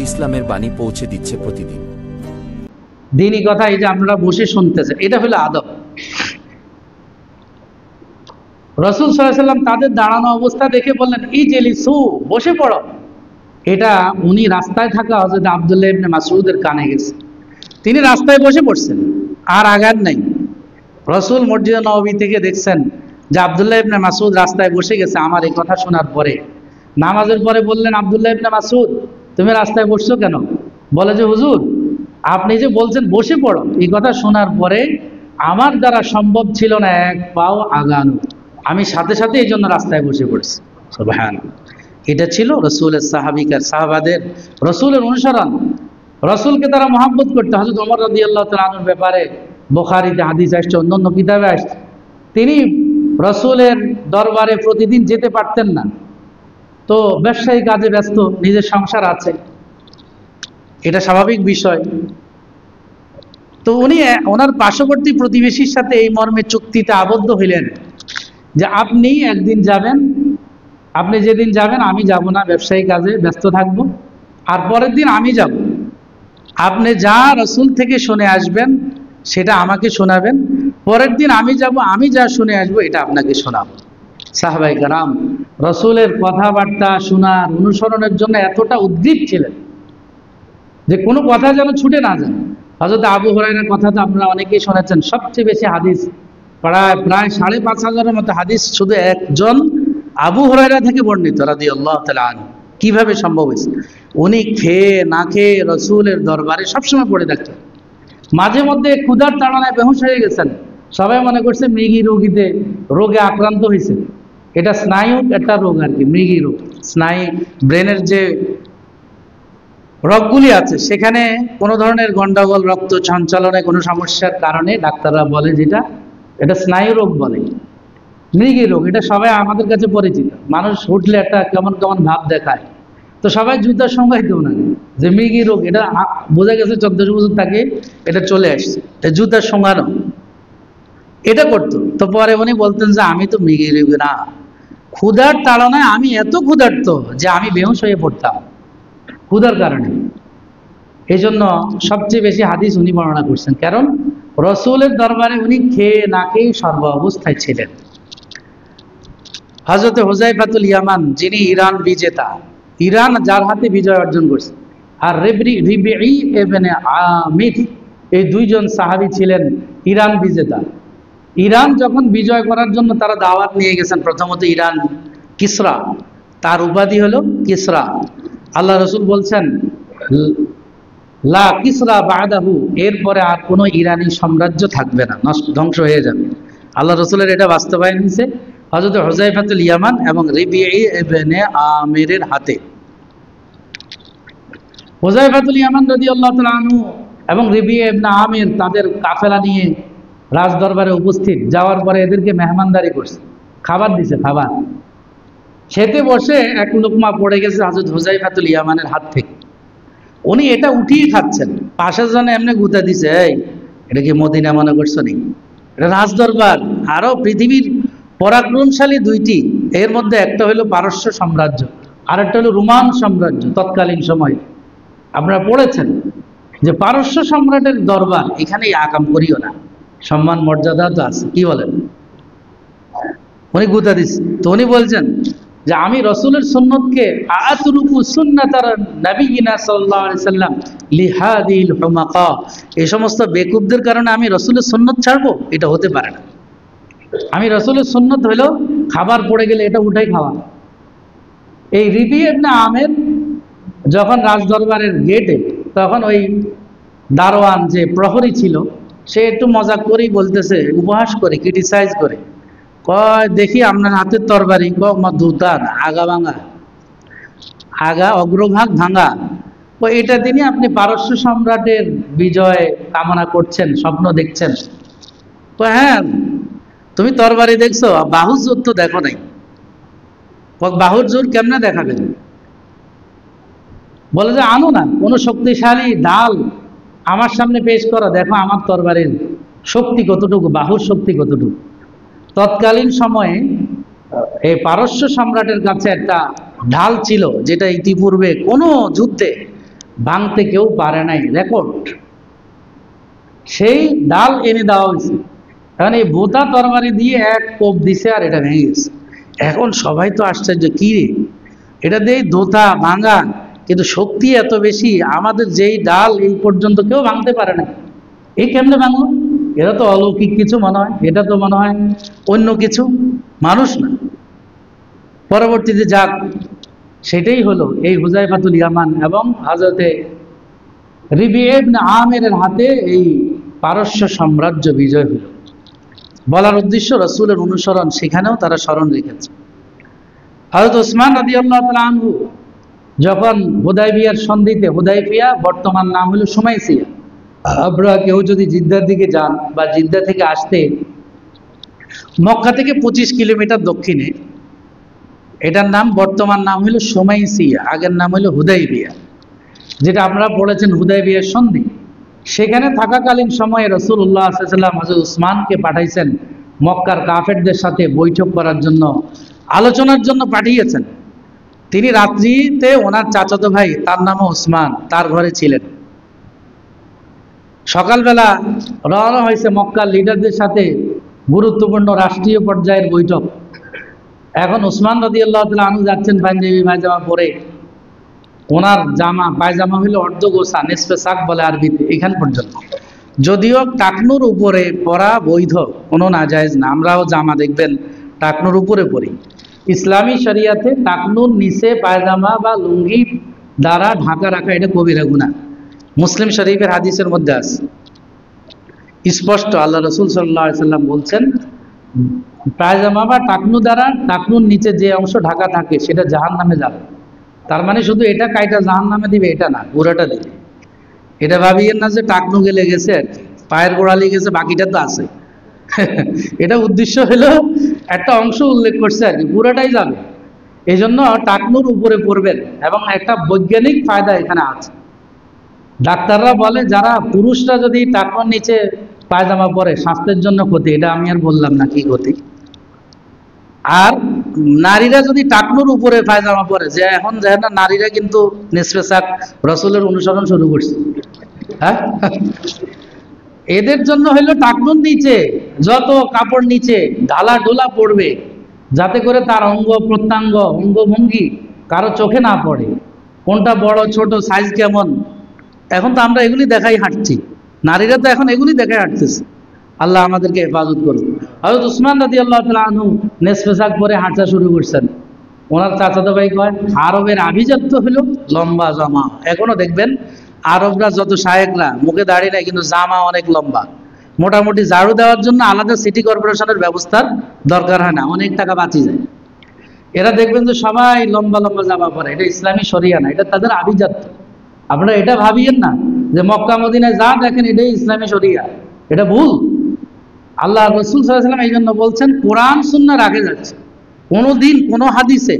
ইসলামের বাণী পৌঁছে দিচ্ছে প্রতিদিন। দিনই কথা এই যে আপনারা বসে শুনতেছেন, এটা হলো আদব। রাসূল সাল্লাল্লাহু আলাইহি ওয়াসাল্লাম তাদের দাঁড়ানো অবস্থা দেখে বললেন ইজলিসু, বসে পড়ো। এটা উনি রাস্তায় থাকা হযরত আব্দুল্লাহ ইবনে মাসউদের কানে গেছে, তিনি রাস্তায় বসে পড়ছেন, আর আগার নাই। রাসূল মসজিদে নববী থেকে দেখছেন যে আব্দুল্লাহ ইবনে মাসউদ রাস্তায় বসে গেছে। আমার এই কথা শোনার পরে নামাজের পরে বললেন, আব্দুল্লাহ ইবনে মাসউদ, তুমি রাস্তায় বসছো কেন? বলে যে হুজুর, আপনি যে বলছেন বসে পড়ো, এই কথা শোনার পরে আমার দ্বারা সম্ভব ছিল না এক পাও আগানো, আমি সাথে সাথে এই জন্য রাস্তায় বসে পড়ছি। সুবহানাল্লাহ। এটা ছিল রসুলের সাহাবাদের রসুলের অনুসরণ। রসুলকে তারা মহাব্বত করতে। হযরত ওমর রাদিয়াল্লাহু তাআলা আনহুর ব্যাপারে বুখারীতে হাদিস আসছে, অন্যান্য কিতাবে আসছে, তিনি রসুলের দরবারে প্রতিদিন যেতে পারতেন না, তো ব্যবসায়ী কাজে ব্যস্ত, নিজের সংসার আছে, এটা স্বাভাবিক বিষয়। তো উনি ওনার পার্শ্ববর্তী প্রতিবেশীর সাথে এই মর্মে চুক্তিতে আবদ্ধ হইলেন যে আপনি একদিন যাবেন, আপনি যেদিন যাবেন আমি যাব না, ব্যবসায়ী কাজে ব্যস্ত থাকব, আর পরের দিন আমি যাব। আপনি যা রসুল থেকে শুনে আসবেন সেটা আমাকে শোনাবেন, পরের দিন আমি যাব, আমি যা শুনে আসবো এটা আপনাকে শোনাবো। সাহাবায়ে কেরাম রসুলের কথাবার্তা শোনার অনুসরণের জন্য এতটা উদ্গ্রীব ছিলেন যে কোনো কথা যেন ছুটে না যায়। হযরত আবু হুরায়রার কথা তো আপনারা অনেকেই শুনেছেন, সবচেয়ে বেশি হাদিস প্রায় ৫,৫০০ মতো হাদিস শুধু একজন আবু হুরায়রা থেকে বর্ণিত রাদিয়াল্লাহু তাআলা আনহু। কিভাবে সম্ভব হয়েছে? উনি খেয়ে না খেয়ে রসুলের দরবারে সবসময় পড়ে থাকতেন। মাঝে মধ্যে ক্ষুধার তাড়নায় বেহুশ হয়ে গেছেন, সবাই মনে করছে মৃগী রোগে আক্রান্ত হয়েছে। এটা স্নায়ু একটা রোগ আর কি, মৃগী রোগ। স্নায়ু ব্রেনের যে রোগগুলি আছে সেখানে কোনো ধরনের গন্ডগোল, রক্ত সঞ্চালনে কোনো সমস্যার কারণে ডাক্তাররা বলে যেটা এটা স্নায়ু রোগ বলে, মৃগী রোগ। এটা সবাই আমাদের কাছে পরিচিত। মানুষ উঠলে একটা কেমন কেমন ভাব দেখায়, তো সবাই জুতার সংজ্ঞাই দেও না যে মৃগী রোগ, এটা বোঝা গেছে 14 বছর থাকে এটা চলে আসছে, জুতার সংজ্ঞানো এটা করতো। তো পরে উনি বলতেন যে আমি তো মৃগী রোগ না, ক্ষুধার তাড়নায় আমি এত ক্ষুধার্ত যে আমি বেহুশ হয়ে পড়তাম ক্ষুধার কারণে। এই জন্য সবচেয়ে বেশি হাদিস উনি বর্ণনা করছেন, কারণ রসুলের দরবারে উনি খেয়ে না খেয়ে সর্ব অবস্থায় ছিলেন। হযরত হুযায়ফাতুল ইয়ামান, যিনি ইরান বিজেতা, ইরান যার হাতে বিজয় অর্জন করছে, আর রিবিঈ ইবনে আমির, এই দুইজন সাহাবী ছিলেন ইরান বিজেতা। ইরান যখন বিজয় করার জন্য তারা দাওয়াত নিয়ে গেছেন, প্রথমত ইরান কিসরা, তার উপাধি হলো কিসরা। আল্লাহ রসুল বলছেন লা কিসরা বাদাহু, এরপরে আর কোনো ইরানি সাম্রাজ্য থাকবে না, ধ্বংস হয়ে যাবে। আল্লাহ রসুলের এটা বাস্তবায়ন হয়েছে হযরত হুযায়ফাতুল ইয়ামান এবং রিবিঈ ইবনে আমিরের হাতে। হুযায়ফাতুল ইয়ামান রাদিয়াল্লাহু তাআলা আনহু এবং রিবিঈ ইবনে আমির তাদের কাফেলা নিয়ে রাজ দরবারে উপস্থিত, যাওয়ার পরে এদেরকে মেহমানদারি করছে, খাবার দিছে। খাবার খেতে বসে এক লোকমা পড়ে গেছে হযরত হুযায়ফাতুল ইয়ামানের হাত থেকে, উনি এটা উঠিয়ে খাচ্ছেন, পাশের জন্য এমনি গুতা দিছে, এই এটা কি মদিনা মনে করছো নি? এটা রাজ দরবার। আরো পৃথিবীর পরাক্রমশালী দুইটি, এর মধ্যে একটা হলো পারস্য সাম্রাজ্য, আর একটা হলো রোমান সাম্রাজ্য। তৎকালীন সময়ে আপনারা পড়েছেন যে পারস্য সম্রাটের দরবার, এখানে আকাম করিও না, সম্মান মর্যাদা তো আছে, কি বলেন? উনি গুতা দিচ্ছেন, তো উনি বলছেন যে আমি রসুলের সুন্নতকে আতরুকু সুন্নাতার নবিয়িনা সাল্লাল্লাহু আলাইহি সাল্লাম লিহাদিল হুমাকা, এই সমস্ত বেকুবদের কারণে আমি রসুলের সুন্নত ছাড়বো? এটা হতে পারে না। আমি রসুলের সুন্নত হইলো খাবার পড়ে গেলে এটা উঠাই খাওয়া। এই রিবিঈ ইবনে আমির যখন রাজদরবারের গেটে, তখন ওই দারোয়ান যে প্রহরী ছিল সে একটু মজা করেই বলতেছে, উপহাস করে, ক্রিটিসাইজ করে, কয় দেখি আপনার হাতের তরবারি, দুতার আগা ভাঙা, আগা অগ্রভাগ ভাঙা, এটা দিনই আপনি পারস্য সম্রাটের বিজয় কামনা করছেন, স্বপ্ন দেখছেন? হ্যাঁ, তুমি তরবারি দেখছো, বাহুর জোর তো দেখো নাই। বাহুর জোর কেমনে দেখাবেন? বলে যে আনো না কোনো শক্তিশালী ঢাল আমার সামনে পেশ করো, দেখো আমার তরবারির শক্তি কতটুকু, বাহুর শক্তি কতটুকু। তৎকালীন সময়ে এই পারস্য সম্রাটের কাছে একটা ঢাল ছিল, যেটা ইতিপূর্বে কোনো যুদ্ধে ভাঙতে কেউ পারে নাই, রেকর্ড। সেই ডাল এনে দেওয়া হয়েছে, এখন এই বোতা তরবারি দিয়ে এক কোপ দিছে আর এটা ভেঙে গেছে। এখন সবাই তো আশ্চর্য, কি রে, এটা দিয়ে দোতা ভাঙা, কিন্তু শক্তি এত বেশি, আমাদের যেই ডাল এই পর্যন্ত কেউ ভাঙতে পারে না, এই কেমনে ভাঙলো? এটা তো অলৌকিক কিছু মনে হয়, এটা তো মনে হয় অন্য কিছু, মানুষ না। পরবর্তীতে যাক, সেটাই হলো এই হুযায়ফাতুল ইয়ামান এবং হযরতে রিবিয়া ইবনে আমিরের হাতে এই পারস্য সাম্রাজ্য বিজয় হলো। বলার উদ্দেশ্য রাসূলের অনুসরণ, সেখানেও তারা স্মরণ রেখেছে। হযরত ওসমান রাদিয়াল্লাহু তাআলা আনহু যখন হুদায়বিয়ার সন্ধিতে, হুদায়বিয়া বর্তমান নাম হলো সুমাইসিয়া, আপনারা কেউ যদি জিদ্দার দিকে যান বা জিদ্দা থেকে আসতে মক্কা থেকে 25 কিলোমিটার দক্ষিণে, এটার নাম বর্তমান নাম হলো সুমাইসিয়া, আগের নাম হলো হুদায়বিয়া, যেটা আপনারা পড়েছেন হুদায়বিয়ার সন্ধি। সেখানে থাকাকালীন সময়ে রাসূলুল্লাহ সাল্লাল্লাহু আলাইহি ওয়াসাল্লাম হযরত উসমানকে পাঠাইছেন মক্কার কাফেরদের সাথে বৈঠক করার জন্য, আলোচনার জন্য পাঠিয়েছেন। তিনি রাত্রিতে ওনার চাচাতো ভাই, তার নামও উসমান, তার ঘরে ছিলেন। সকালবেলা রওনা হয়েছে মক্কার লিডারদের সাথে গুরুত্বপূর্ণ রাষ্ট্রীয় পর্যায়ের বৈঠক। এখন উসমান রাদিয়াল্লাহু তাআলা আনহু যাচ্ছেন পাঞ্জাবি পায়জামা পরে, ওনার জামা পায়জামা হলো অর্ধ গোছা, নিসফে সাক বলে আরবিতে, এখান পর্যন্ত। যদিও টাকনুর উপরে পরা বৈধ, কোনো নাজায়েজ না, আমরাও জামা দেখবেন টাকনুর উপরে পরি। ইসলামী শরিয়াতে টাকনুর নিচে পায়জামা বা লুঙ্গি দ্বারা ঢাকা রাখা এটা কবিরা গুনাহ। মুসলিম শরীফের হাদিসের মধ্যে আছে স্পষ্ট, আল্লাহ রাসূল সাল্লাল্লাহু আলাইহি ওয়াসাল্লাম বলছেন, পায়জামা বা টাকনু দ্বারা টাকনুর নিচে যে অংশ ঢাকা থাকে সেটা জাহান্নামে যাবে। তার মানে শুধু এটা কাইটা জাহান্নামে দিবে এটা না, পুরোটা দিবে। এটা ভাবিয়েন না যে টাকনু গেলে গেছে আর কি, পায়ের গোড়ালি গেছে, বাকিটা তো আছে। এটা উদ্দেশ্য হলো একটা অংশ উল্লেখ করছে আর কি, পুরোটাই যাবে। এই জন্য টাকনুর উপরে পড়বেন। এবং একটা বৈজ্ঞানিক ফায়দা এখানে আছে, ডাক্তাররা বলে যারা পুরুষরা যদি টাকনুর নিচে পায়জামা পরে স্বাস্থ্যের জন্য ক্ষতি, এটা আমি আর বললাম না কি ক্ষতি। আর নারীরা যদি টাকনুর উপরে পায়জামা পরে, যে এখন দেখেন না নারীরা কিন্তু নিসফে সাক রাসূলের অনুসরণ শুরু করছে, হ্যাঁ, এদের জন্য হইলো টাকনুর নিচে যত কাপড় নিচে ঢালা ঢোলা পড়বে, যাতে করে তার অঙ্গ প্রত্যঙ্গ অঙ্গভঙ্গি কারো চোখে না পড়ে, কোনটা বড় ছোট সাইজ কেমন। এখন তো আমরা এগুলি দেখাই হাঁটছি, নারীরা তো এখন এগুলি দেখাই হাঁটতেছে। আল্লাহ আমাদেরকে হেফাজত করুন। হযরত উসমান রাদিয়াল্লাহু তাআলা আনহু নিসফে সাক পরে হাঁটা শুরু করছেন। ওনার চাচাতো ভাই কয়, আরবের আভিজাত্য হলো লম্বা জামা। এখনো দেখবেন আরবরা যত শায়েখরা মুখে দাড়ি নাই, কিন্তু জামা অনেক লম্বা। মোটামুটি ঝাড়ু দেওয়ার জন্য আলাদা সিটি কর্পোরেশনের ব্যবস্থার দরকার হয় না, অনেক টাকা বাঁচি যায়। এরা দেখবেন যে সবাই লম্বা লম্বা জামা পরে, এটা ইসলামী শরিয়া না, এটা তাদের আভিজাত্য। আপনারা এটা ভাবিয়েন না যে মক্কা মদিনায় যা দেখেন এটাই ইসলামী শরিয়া, এটা ভুল। আল্লাহ রাসূল সাল্লাল্লাহু আলাইহি ওয়াসাল্লাম এই জন্য বলছেন, কোরআন সুন্নাহ রাখে যাচ্ছে। কোনোদিন কোনো হাদিসে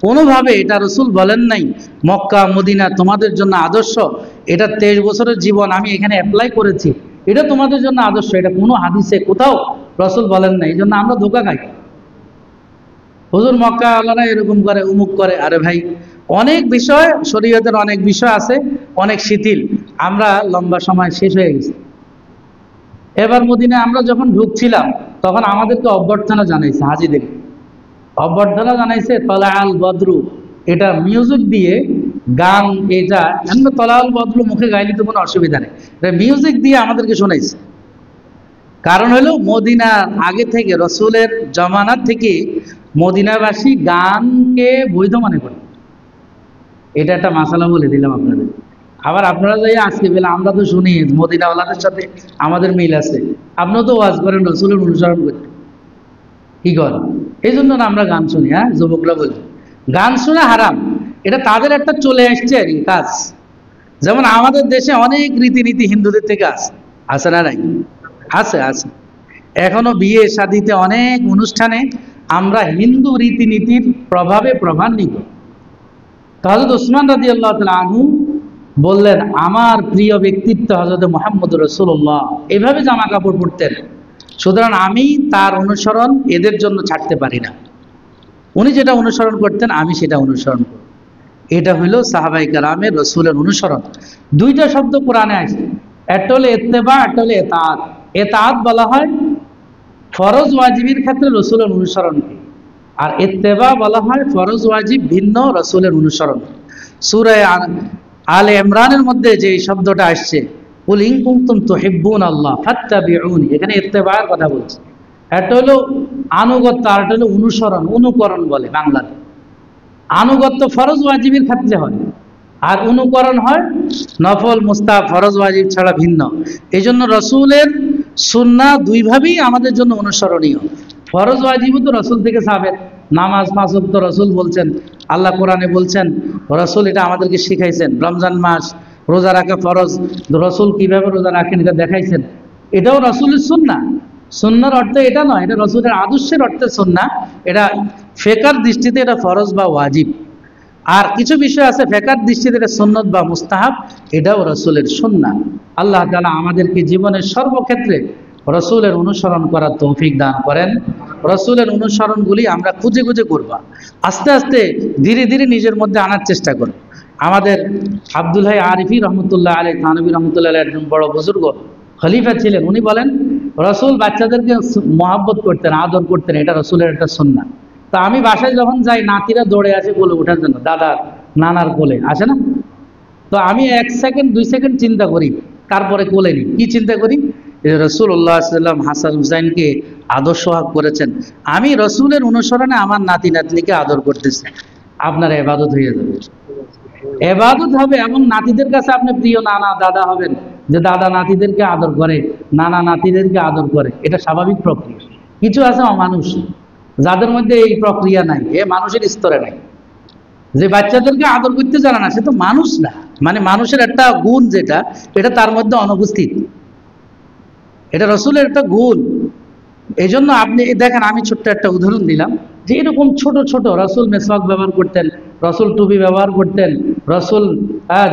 কোনোভাবে এটা রাসূল বলেন নাই মক্কা মদিনা তোমাদের জন্য আদর্শ, এটা 23 বছরের জীবন আমি এখানে অ্যাপ্লাই করেছি, এটা তোমাদের জন্য আদর্শ, এটা কোনো হাদিসে কোথাও রাসূল বলেন নাই। এই জন্য আমরা ধোঁকা খাই, হুজুর মক্কা আল্লাহরা এরকম করে উমুক করে। আরে ভাই, অনেক বিষয় শরীয়তের অনেক বিষয় আছে অনেক শিথিল, আমরা লম্বা সময় শেষ হয়ে গেছে। এবার মদিনায় আমরা যখন ঢুকছিলাম তখন আমাদেরকে অভ্যর্থনা জানাইছে, হাজিদের অভ্যর্থনা জানাইছে তলাআল বদরু, এটা মিউজিক দিয়ে গান, এটা এমন তলাআল বদরু মুখে গাইলে তো কোনো অসুবিধা নেই, এটা মিউজিক দিয়ে আমাদেরকে শোনাইছে। কারণ হলো মদিনার আগে থেকে রসুলের জমানার থেকে মদিনাবাসী গানকে বৈধ মনে করে। এটা একটা মাসালা বলে দিলাম আপনাদের। আবার আপনারা যাই আজকে বেলা আমরা তো শুনি মদিনাওয়ালাদের সাথে আমাদের মিল আছে, আপনিও তো ওয়াজ করেন রসুলের অনুসরণ করতে, কি করেন? এই জন্য আমরা গান শুনি। হ্যাঁ, যুবকরা বলি গান শোনা হারাম, এটা তাদের একটা চলে আসছে আর কি কাজ। যেমন আমাদের দেশে অনেক রীতিনীতি হিন্দুদের থেকে আছে না নাই? আছে আছে। এখনো বিয়ে শাদিতে অনেক অনুষ্ঠানে আমরা হিন্দু রীতিনীতির প্রভাবে প্রভান্বিত। হযরত উসমান রাদিয়াল্লাহু তাআলা আনহু বললেন, আমার প্রিয় ব্যক্তিত্ব হযরত মুহাম্মদ রাসূলুল্লাহ এভাবে জামা কাপড় পরতেন, সুতরাং আমি তার অনুসরণ এদের জন্য ছাড়তে পারি না। উনি যেটা অনুসরণ করতেন আমি সেটা অনুসরণ করব। এটা হইল সাহাবাই কেরামের রসুলের অনুসরণ। দুইটা শব্দ কোরআনে আসছে, একটা হলো ইত্তেবা, একটা হলো এতাআত। এতাআত বলা হয় ফরজ ওয়াজিবের ক্ষেত্রে রসুলের অনুসরণকে, আর ইত্তেবা বলা হয় ফরজ ওয়াজিব ভিন্ন রসুলের অনুসরণ। সূরা আলে ইমরানের মধ্যে যে শব্দটা আসছে, কুল ইন কুনতুম তুহিব্বুনাল্লাহ ফাত্তাবিউনি, এখানে ইত্তেবার কথা বলছে। একটা হলো আনুগত্য, আর একটা হলো অনুসরণ, অনুকরণ বলে বাংলাতে। আনুগত্য ফরজ ওয়াজিবের ক্ষেত্রে হয়, আর অনুকরণ হয় নফল মুস্তাহাব ফরজ ওয়াজিব ছাড়া ভিন্ন। এই জন্য রসুলের সুন্নাহ দুইভাবেই আমাদের জন্য অনুসরণীয়। ফরজ ওয়াজিবও তো রসুল থেকে সাবেত, নামাজ 5 ওয়াক্ত রসুল বলছেন, আল্লাহ কোরআনে বলছেন, রসুল এটা আমাদেরকে শিখাইছেন। রমজান মাস রোজা রাখা ফরজ, রসুল কিভাবে রোজা রাখেন এটা দেখাইছেন, এটাও রসুলের সুন্নাহ। সুন্নাহর অর্থে এটা নয়, এটা রসুলের আদর্শের অর্থে সুন্নাহ। এটা ফেকার দৃষ্টিতে এটা ফরজ বা ওয়াজিব। আর কিছু বিষয় আছে ফেকার দৃষ্টিতে এটা সুন্নত বা মুস্তাহাব, এটাও রসুলের সুন্নাহ। আল্লাহ তাআলা আমাদেরকে জীবনের সর্বক্ষেত্রে রসুলের অনুসরণ করার তৌফিক দান করেন। রসুলের অনুসরণগুলি আমরা খুঁজে খুঁজে করবা, আস্তে আস্তে ধীরে ধীরে নিজের মধ্যে আনার চেষ্টা করব। আমাদের আব্দুল হাই আরিফি রহমতুল্লাহ আলাইহি, থানভী রহমতুল্লাহ আলাইহি একজন বড় বুজুর্গ খলিফা ছিলেন। উনি বলেন রসুল বাচ্চাদেরকে মহাব্বত করতেন, আদর করতেন, এটা রসুলের একটা সুন্নাহ। তা আমি বাসায় যখন যাই, নাতিরা দৌড়ে আসে কোলে ওঠার জন্য, দাদার নানার কোলে আসে না, তো আমি 1 সেকেন্ড 2 সেকেন্ড চিন্তা করি, তারপরে কোলে নিই। কি চিন্তা করি? রাসূলুল্লাহ সাল্লাল্লাহু আলাইহি ওয়াসাল্লাম হাসান হুসাইনকে আদর্শ করেছেন, আমি রসুলের অনুসরণে আমার নাতি নাতনিকে আদর করতেছি। আপনার ইবাদত হয়ে যাবে, ইবাদত হবে। এবং নাতিদের কাছে আপনি প্রিয় নানা দাদা হবেন, যে দাদা নাতিদেরকে আদর করে, নানা নাতিদেরকে আদর করে, এটা স্বাভাবিক প্রক্রিয়া। কিছু আছে অমানুষ, যাদের মধ্যে এই প্রক্রিয়া নাই, এ মানুষের স্তরে নাই। যে বাচ্চাদেরকে আদর করতে জানে না, সে তো মানুষ না। মানে মানুষের একটা গুণ যেটা, এটা তার মধ্যে অনুপস্থিত, এটা রসুলের একটা গুণ। এই জন্য আপনি দেখেন, আমি ছোট্ট একটা উদাহরণ দিলাম, যে এরকম ছোট ছোট রসুল মেসওয়াক ব্যবহার করতেন, রসুল টুপি ব্যবহার করতেন, রসুল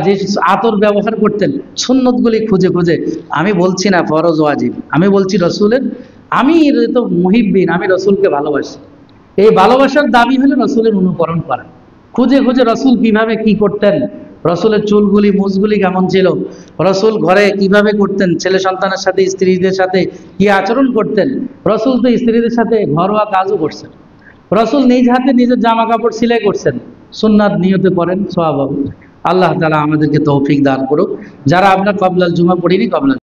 যে আতর ব্যবহার করতেন, সুন্নতগুলি খুঁজে খুঁজে। আমি বলছি না ফরজ ওয়াজিব, আমি বলছি রসুলের। আমি তো মুহিব্বিন, আমি রসুলকে ভালোবাসি। এই ভালোবাসার দাবি হলো রসুলের অনুকরণ করা, খুঁজে খুঁজে রসুল কিভাবে কি করতেন, রসুলের চুলগুলি মুছগুলি কেমন ছিল, রসুল ঘরে কিভাবে করতেন, ছেলে সন্তানের সাথে স্ত্রীদের সাথে কি আচরণ করতেন। রসুল তো স্ত্রীদের সাথে ঘরোয়া কাজও করছেন, রসুল নিজ হাতে নিজের জামা কাপড় সেলাই করছেন, সুন্নাত নিয়তে করেন, সওয়াব হবে। আল্লাহ তাআলা আমাদেরকে তৌফিক দান করুক। যারা আমরা কবলাল জুমা পড়িনি, কবলাল